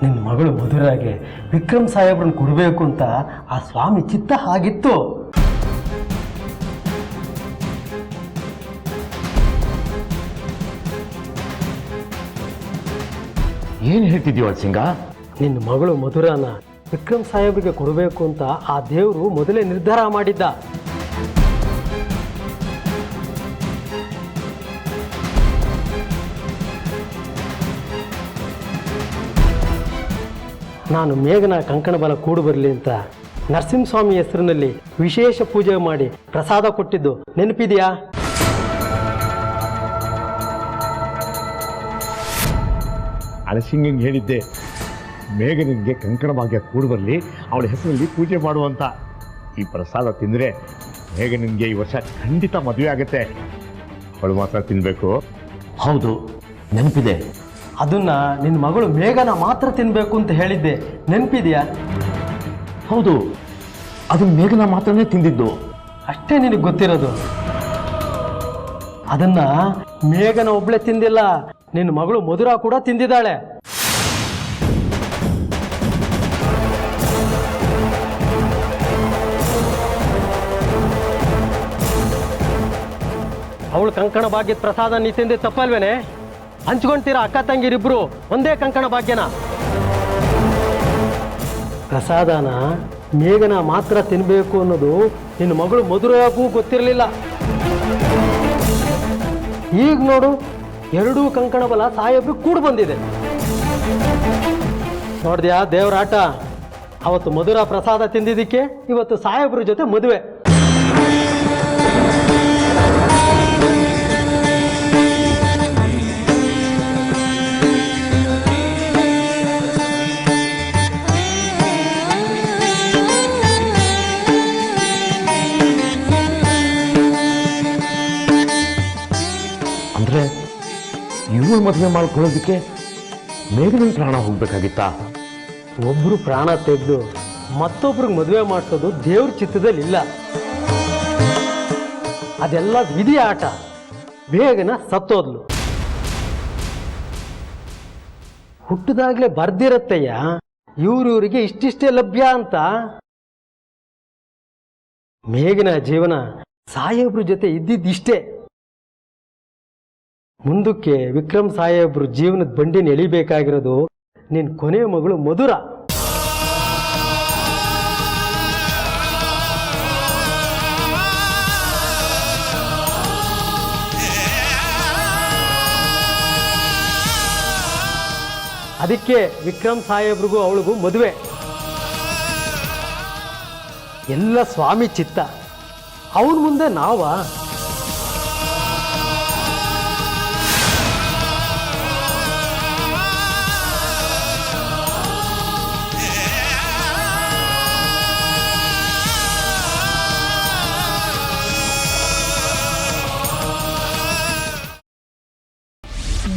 ನಿನ್ನ ಮಗಳು ಮಧುರಾಗೆ ವಿಕ್ರಮ್ ಸಾಹೇಬ್ರನ್ನ ಕೊಡಬೇಕು ಅಂತ ಆ ಸ್ವಾಮಿ ಚಿತ್ತ ಆಗಿತ್ತು. ಏನು ಹೇಳ್ತಿದ್ಯೋ ಸಿಂಗ? ನಿನ್ನ ಮಗಳು ಮಧುರಾನ ವಿಕ್ರಮ್ ಸಾಹೇಬ್ರಿಗೆ ಕೊಡಬೇಕು ಅಂತ ಆ ದೇವರು ಮೊದಲೇ ನಿರ್ಧಾರ ಮಾಡಿದ್ದ. ನಾನು ಮೇಘನ ಕಂಕಣ ಬಲ ಕೂಡು ಬರಲಿ ಅಂತ ನರಸಿಂಹಸ್ವಾಮಿ ಹೆಸರಿನಲ್ಲಿ ವಿಶೇಷ ಪೂಜೆ ಮಾಡಿ ಪ್ರಸಾದ ಕೊಟ್ಟಿದ್ದು ನೆನಪಿದೆಯಾ? ಅಳಸಿಂಗಂಗೆ ಹೇಳಿದ್ದೆ ಮೇಘನಿಗೆ ಕಂಕಣ ಭಾಗ್ಯ ಕೂಡು ಬರಲಿ, ಅವಳ ಹೆಸರಲ್ಲಿ ಪೂಜೆ ಮಾಡುವಂತ. ಈ ಪ್ರಸಾದ ತಿಂದರೆ ಮೇಘನಿಗೆ ಈ ವರ್ಷ ಖಂಡಿತ ಮದುವೆ ಆಗುತ್ತೆ. ಅವಳು ಮಾತ್ರ ತಿನ್ನಬೇಕು. ಹೌದು, ನೆನಪಿದೆ. ಅದನ್ನ ನಿನ್ನ ಮಗಳು ಮೇಘನ ಮಾತ್ರ ತಿನ್ನಬೇಕು ಅಂತ ಹೇಳಿದ್ದೆ, ನೆನಪಿದೆಯಾ? ಹೌದು, ಅದು ಮೇಘನ ಮಾತ್ರನೇ ತಿಂದಿದ್ದು. ಅಷ್ಟೇ ನಿನಗೆ ಗೊತ್ತಿರೋದು. ಅದನ್ನ ಮೇಘನ ಒಬ್ಳೆ ತಿಂದಿಲ್ಲ, ನಿನ್ನ ಮಗಳು ಮಧುರಾ ಕೂಡ ತಿಂದಿದ್ದಾಳೆ. ಅವಳು ಕಂಕಣ ಭಾಗ್ಯದ ಪ್ರಸಾದ ನೀ ತಿಂದೆ ತಪ್ಪಲ್ವೇನೆ? ಹಂಚ್ಕೊಂತೀರ ಅಕ್ಕ ತಂಗಿರಿಬ್ರು ಒಂದೇ ಕಂಕಣ ಭಾಗ್ಯನ. ಪ್ರಸಾದನ ಮೇಘನ ಮಾತ್ರ ತಿನ್ಬೇಕು ಅನ್ನೋದು ನಿನ್ನ ಮಗಳು ಮಧುರಾಗೂ ಗೊತ್ತಿರಲಿಲ್ಲ. ಈಗ ನೋಡು, ಎರಡೂ ಕಂಕಣ ಬಲ ಸಾಹೇಬ್ರು ಕೂಡು ಬಂದಿದೆ. ನೋಡ್ದ್ಯಾ ದೇವರಾಟ? ಅವತ್ತು ಮಧುರಾ ಪ್ರಸಾದ ತಿಂದಿದ್ದಕ್ಕೆ ಇವತ್ತು ಸಾಹೇಬ್ರ ಜೊತೆ ಮದುವೆ. ಅಂದ್ರೆ ಇವ್ರು ಮದುವೆ ಮಾಡ್ಕೊಳ್ಳೋದಕ್ಕೆ ಮೇಘನ ಪ್ರಾಣ ಹೋಗ್ಬೇಕಾಗಿತ್ತಾ? ಒಬ್ರು ಪ್ರಾಣ ತೆಗೆದು ಮತ್ತೊಬ್ರಿಗೆ ಮದುವೆ ಮಾಡಿಸೋದು ದೇವ್ರ ಚಿತ್ತದಲ್ಲಿ ಇಲ್ಲ. ಅದೆಲ್ಲ ವಿಧಿ ಆಟ. ಬೇಗನ ಸತ್ತೋದ್ಲು. ಹುಟ್ಟಿದಾಗ್ಲೇ ಬರ್ದಿರತ್ತಯ್ಯ ಇವ್ರಿಗೆ ಇಷ್ಟಿಷ್ಟೇ ಲಭ್ಯ ಅಂತ. ಮೇಘನ ಜೀವನ ಸಾಹೇಬ್ರ ಜೊತೆ ಇದ್ದಿದ್ದಿಷ್ಟೇ. ಮುಂದಕ್ಕೆ ವಿಕ್ರಮ್ ಸಾಹೇಬ್ರು ಜೀವನದ ಬಂಡಿನ ಎಳಿಬೇಕಾಗಿರೋದು ನಿನ್ನ ಕೊನೆಯ ಮಗಳು ಮಧುರಾ. ಅದಕ್ಕೆ ವಿಕ್ರಮ್ ಸಾಹೇಬ್ರಿಗೂ ಅವಳಿಗೂ ಮದುವೆ. ಎಲ್ಲ ಸ್ವಾಮಿ ಚಿತ್ತ. ಅವನ ಮುಂದೆ ನಾವಾ?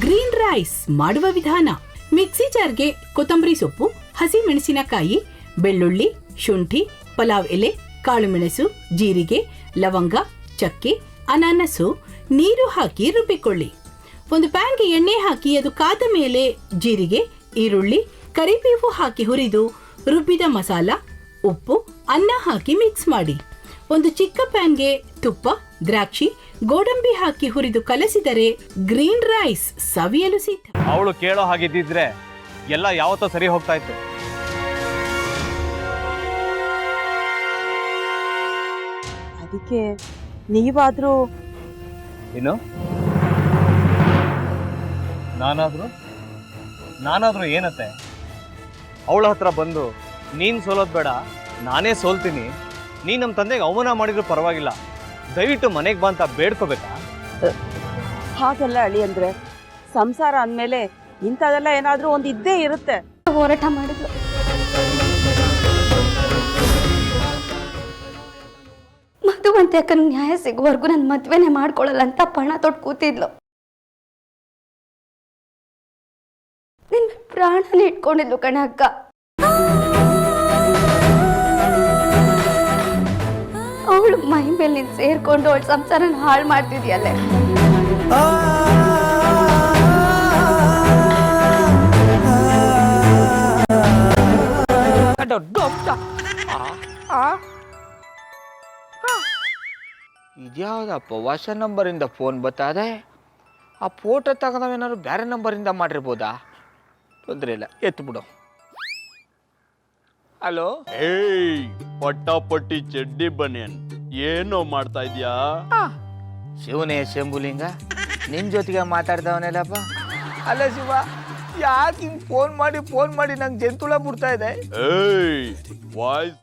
ಗ್ರೀನ್ ರೈಸ್ ಮಾಡುವ ವಿಧಾನ: ಮಿಕ್ಸಿ ಜಾರ್ಗೆ ಕೊತ್ತಂಬರಿ ಸೊಪ್ಪು, ಹಸಿ ಮೆಣಸಿನಕಾಯಿ, ಬೆಳ್ಳುಳ್ಳಿ, ಶುಂಠಿ, ಪಲಾವ್ ಎಲೆ, ಕಾಳುಮೆಣಸು, ಜೀರಿಗೆ, ಲವಂಗ, ಚಕ್ಕೆ, ಅನಾನಸು, ನೀರು ಹಾಕಿ ರುಬ್ಬಿಕೊಳ್ಳಿ. ಒಂದು ಪ್ಯಾನ್ಗೆ ಎಣ್ಣೆ ಹಾಕಿ ಅದು ಕಾದ ಮೇಲೆ ಜೀರಿಗೆ, ಈರುಳ್ಳಿ, ಕರಿಬೇವು ಹಾಕಿ ಹುರಿದು ರುಬ್ಬಿದ ಮಸಾಲ, ಉಪ್ಪು, ಅನ್ನ ಹಾಕಿ ಮಿಕ್ಸ್ ಮಾಡಿ. ಒಂದು ಚಿಕ್ಕ ಪ್ಯಾನ್ಗೆ ತುಪ್ಪ, ದ್ರಾಕ್ಷಿ, ಗೋಡಂಬಿ ಹಾಕಿ ಹುರಿದು ಕಲಸಿದರೆ ಗ್ರೀನ್ ರೈಸ್ ಸವಿಯಲು ಸಿದ್ಧ. ಅವಳು ಕೇಳೋ ಹಾಗಿದ್ದಿದ್ರೆ ಎಲ್ಲ ಯಾವತ್ತೋ ಸರಿ ಹೋಗ್ತಾ ಇತ್ತು. ಅದಕ್ಕೆ ನೀವಾದ್ರೂ ಏನು? ನಾನಾದ್ರೂ ಏನತ್ತೆ? ಅವಳ ಹತ್ರ ಬಂದು ನೀನ್ ಸೋಲೋದ್ ಬೇಡ, ನಾನೇ ಸೋಲ್ತೀನಿ, ನೀನ್ ನಮ್ಮ ತಂದೆಗೆ ಅವಮಾನ ಮಾಡಿದ್ರು ಪರವಾಗಿಲ್ಲ, ದಯವಿಟ್ಟು ಮನೆಗೆ ಬಾ ಅಂತ ಬೇಡ್ಕೋಬೇಕಾ? ಹಾಗೆಲ್ಲ ಅಳಿ ಅಂದ್ರೆ ಸಂಸಾರ ಅಂದ್ಮೇಲೆ ಇಂಥದೆಲ್ಲ ಏನಾದ್ರೂ ಒಂದು ಇದ್ದೇ ಇರುತ್ತೆ. ಹೋರಾಟ ಮಾಡಿದ್ಲು. ಮಧುವಂತೆ ಅಕ್ಕನ ನ್ಯಾಯ ಸಿಗುವವರೆಗೂ ನನ್ನ ಮದ್ವೆನೆ ಮಾಡ್ಕೊಳ್ಳಲ್ಲ ಅಂತ ಪಣ ತೊಟ್ಟು ಕೂತಿದ್ಲು. ನಿನ್ನ ಪ್ರಾಣನೇ ಇಟ್ಕೊಂಡಿದ್ಲು ಕಣ ಅಕ್ಕ. ಅವಳು ಮೈ ಮೇಲೆ ನೀನು ಸೇರ್ಕೊಂಡು ಅವಳ ಸಂಸಾರನ ಹಾಳು ಮಾಡ್ತಿದ್ಯಲ್ಲೇ. ಇದ್ಯಾವುದಪ್ಪ ಹೊಸ ನಂಬರಿಂದ ಫೋನ್ ಬತ್ತದೆ. ಆ ಫೋಟೋ ತಗೊಂಡವೇನಾದ್ರು ಬೇರೆ ನಂಬರಿಂದ ಮಾಡಿರ್ಬೋದಾ? ತೊಂದರೆ ಇಲ್ಲ, ಎತ್ತು ಬಿಡು. ಹಲೋ, ಏಯ್ ಪಟ್ಟಾಪಟ್ಟಿ ಚಡ್ಡಿ ಬನಿಯನ್, ಏನೋ ಮಾಡ್ತಾ ಇದ್ಯಾ? ಶಿವನೇ ಶಂಭುಲಿಂಗ, ನಿನ್ನ ಜೊತೆಗೆ ಮಾತಾಡ್ದವನೇಲಪ್ಪ. ಅಲ್ಲ ಶಿವ, ಯಾಕೆ ಹಿಂಗೆ ಫೋನ್ ಮಾಡಿ ನಂಗೆ ಜಂತುಳ ಬಿಡ್ತಾ ಇದೆ? ಏಯ್ ವಾಯ್ಸ್